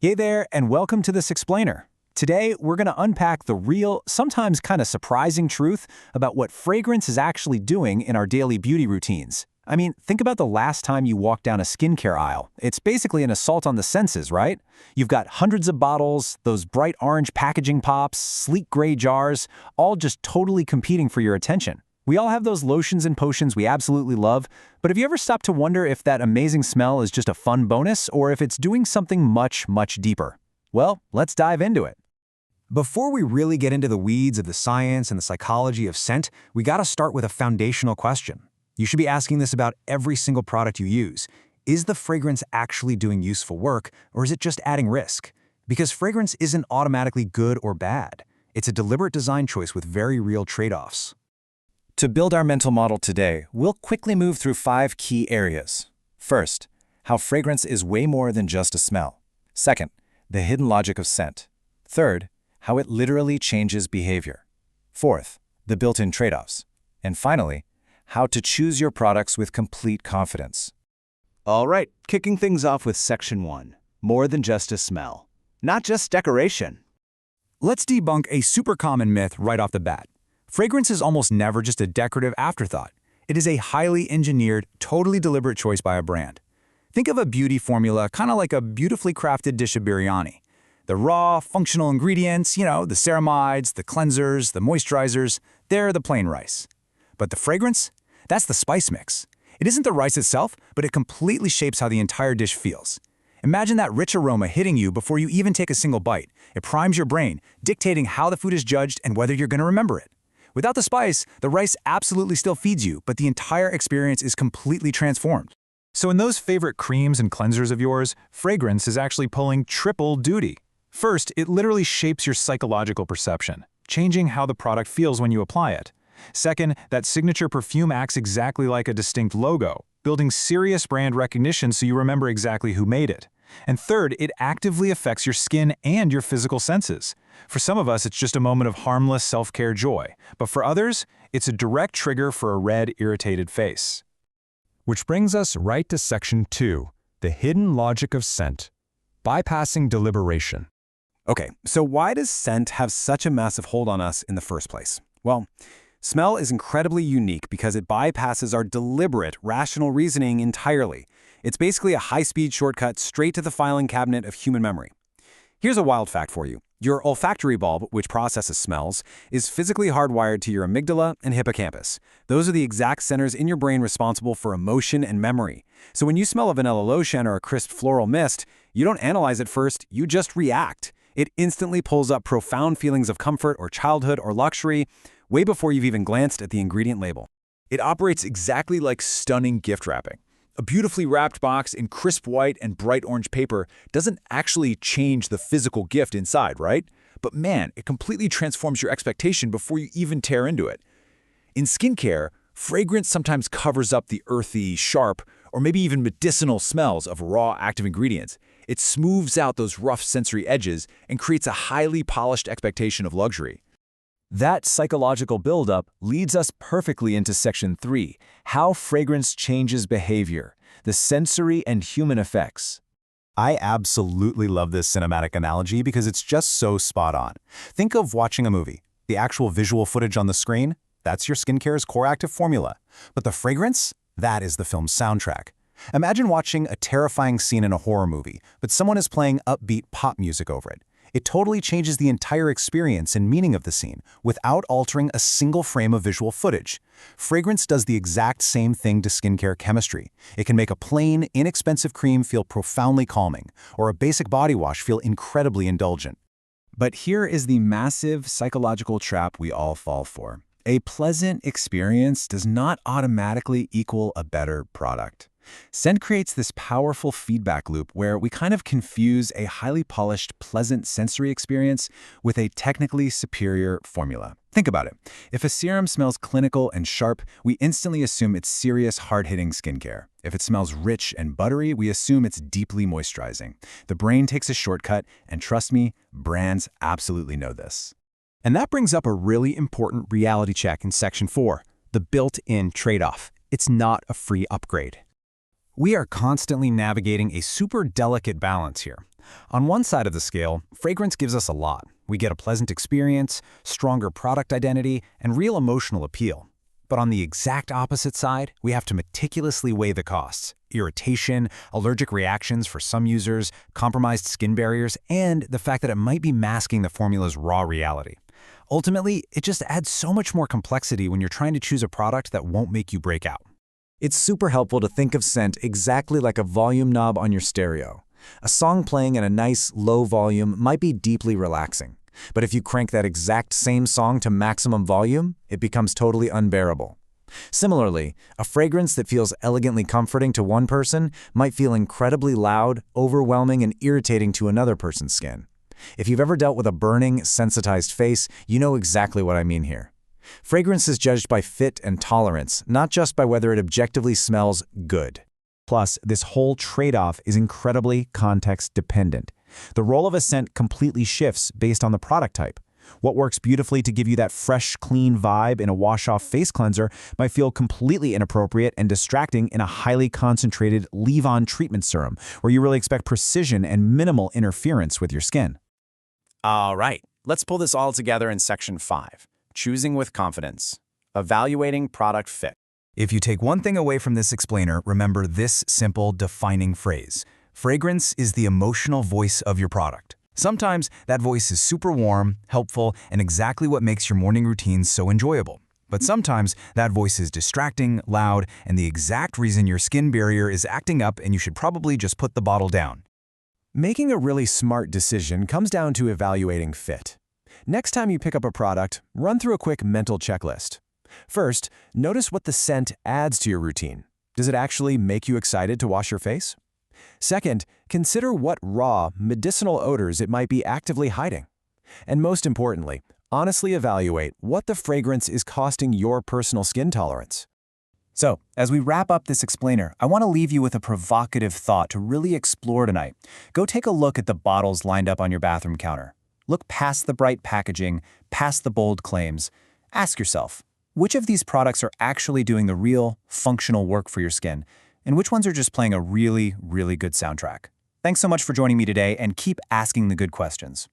Hey there, and welcome to This Explainer. Today, we're going to unpack the real, sometimes kind of surprising truth about what fragrance is actually doing in our daily beauty routines. I mean, think about the last time you walked down a skincare aisle. It's basically an assault on the senses, right? You've got hundreds of bottles, those bright orange packaging pops, sleek gray jars, all just totally competing for your attention. We all have those lotions and potions we absolutely love, but have you ever stopped to wonder if that amazing smell is just a fun bonus or if it's doing something much, much deeper? Well, let's dive into it. Before we really get into the weeds of the science and the psychology of scent, we gotta start with a foundational question. You should be asking this about every single product you use. Is the fragrance actually doing useful work, or is it just adding risk? Because fragrance isn't automatically good or bad. It's a deliberate design choice with very real trade-offs. To build our mental model today, we'll quickly move through 5 key areas. First, how fragrance is way more than just a smell. Second, the hidden logic of scent. Third, how it literally changes behavior. Fourth, the built-in trade-offs. And finally, how to choose your products with complete confidence. All right, kicking things off with Section 1, more than just a smell. Not just decoration. Let's debunk a super common myth right off the bat. Fragrance is almost never just a decorative afterthought. It is a highly engineered, totally deliberate choice by a brand. Think of a beauty formula kind of like a beautifully crafted dish of biryani. The raw, functional ingredients, the ceramides, the cleansers, the moisturizers, they're the plain rice. But the fragrance? That's the spice mix. It isn't the rice itself, but it completely shapes how the entire dish feels. Imagine that rich aroma hitting you before you even take a single bite. It primes your brain, dictating how the food is judged and whether you're going to remember it. Without the spice, the rice absolutely still feeds you, but the entire experience is completely transformed. So in those favorite creams and cleansers of yours, fragrance is actually pulling triple duty. First, it literally shapes your psychological perception, changing how the product feels when you apply it. Second, that signature perfume acts exactly like a distinct logo, building serious brand recognition so you remember exactly who made it. And third, it actively affects your skin and your physical senses. For some of us, it's just a moment of harmless self-care joy, but for others, it's a direct trigger for a red, irritated face. Which brings us right to Section 2, the hidden logic of scent, bypassing deliberation. Okay, so why does scent have such a massive hold on us in the first place? Well, smell is incredibly unique because it bypasses our deliberate, rational reasoning entirely. It's basically a high-speed shortcut straight to the filing cabinet of human memory. Here's a wild fact for you. Your olfactory bulb, which processes smells, is physically hardwired to your amygdala and hippocampus. Those are the exact centers in your brain responsible for emotion and memory. So when you smell a vanilla lotion or a crisp floral mist, you don't analyze it first, you just react. It instantly pulls up profound feelings of comfort or childhood or luxury way before you've even glanced at the ingredient label. It operates exactly like stunning gift wrapping. A beautifully wrapped box in crisp white and bright orange paper doesn't actually change the physical gift inside, right? But man, it completely transforms your expectation before you even tear into it. In skincare, fragrance sometimes covers up the earthy, sharp, or maybe even medicinal smells of raw active ingredients. It smooths out those rough sensory edges and creates a highly polished expectation of luxury. That psychological buildup leads us perfectly into Section 3, how fragrance changes behavior, the sensory and human effects. I absolutely love this cinematic analogy because it's just so spot on. Think of watching a movie. The actual visual footage on the screen, that's your skincare's core active formula. But the fragrance, that is the film's soundtrack. Imagine watching a terrifying scene in a horror movie, but someone is playing upbeat pop music over it. It totally changes the entire experience and meaning of the scene without altering a single frame of visual footage. Fragrance does the exact same thing to skincare chemistry. It can make a plain, inexpensive cream feel profoundly calming, or a basic body wash feel incredibly indulgent. But here is the massive psychological trap we all fall for. A pleasant experience does not automatically equal a better product. Scent creates this powerful feedback loop where we kind of confuse a highly polished, pleasant sensory experience with a technically superior formula. Think about it. If a serum smells clinical and sharp, we instantly assume it's serious, hard-hitting skincare. If it smells rich and buttery, we assume it's deeply moisturizing. The brain takes a shortcut, and trust me, brands absolutely know this. And that brings up a really important reality check in Section 4, the built-in trade-off. It's not a free upgrade. We are constantly navigating a super delicate balance here. On one side of the scale, fragrance gives us a lot. We get a pleasant experience, stronger product identity, and real emotional appeal. But on the exact opposite side, we have to meticulously weigh the costs: irritation, allergic reactions for some users, compromised skin barriers, and the fact that it might be masking the formula's raw reality. Ultimately, it just adds so much more complexity when you're trying to choose a product that won't make you break out. It's super helpful to think of scent exactly like a volume knob on your stereo. A song playing in a nice, low volume might be deeply relaxing. But if you crank that exact same song to maximum volume, it becomes totally unbearable. Similarly, a fragrance that feels elegantly comforting to one person might feel incredibly loud, overwhelming, and irritating to another person's skin. If you've ever dealt with a burning, sensitized face, you know exactly what I mean here. Fragrance is judged by fit and tolerance, not just by whether it objectively smells good. Plus, this whole trade-off is incredibly context-dependent. The role of a scent completely shifts based on the product type. What works beautifully to give you that fresh, clean vibe in a wash-off face cleanser might feel completely inappropriate and distracting in a highly concentrated leave-on treatment serum, where you really expect precision and minimal interference with your skin. All right, let's pull this all together in Section 5, Choosing with Confidence, Evaluating Product Fit. If you take one thing away from this explainer, remember this simple, defining phrase: fragrance is the emotional voice of your product. Sometimes that voice is super warm, helpful, and exactly what makes your morning routines so enjoyable. But sometimes that voice is distracting, loud, and the exact reason your skin barrier is acting up and you should probably just put the bottle down. Making a really smart decision comes down to evaluating fit. Next time you pick up a product, run through a quick mental checklist. First, notice what the scent adds to your routine. Does it actually make you excited to wash your face? Second, consider what raw, medicinal odors it might be actively hiding. And most importantly, honestly evaluate what the fragrance is costing your personal skin tolerance. So, as we wrap up this explainer, I want to leave you with a provocative thought to really explore tonight. Go take a look at the bottles lined up on your bathroom counter. Look past the bright packaging, past the bold claims. Ask yourself, which of these products are actually doing the real, functional work for your skin, and which ones are just playing a really, really good soundtrack? Thanks so much for joining me today, and keep asking the good questions.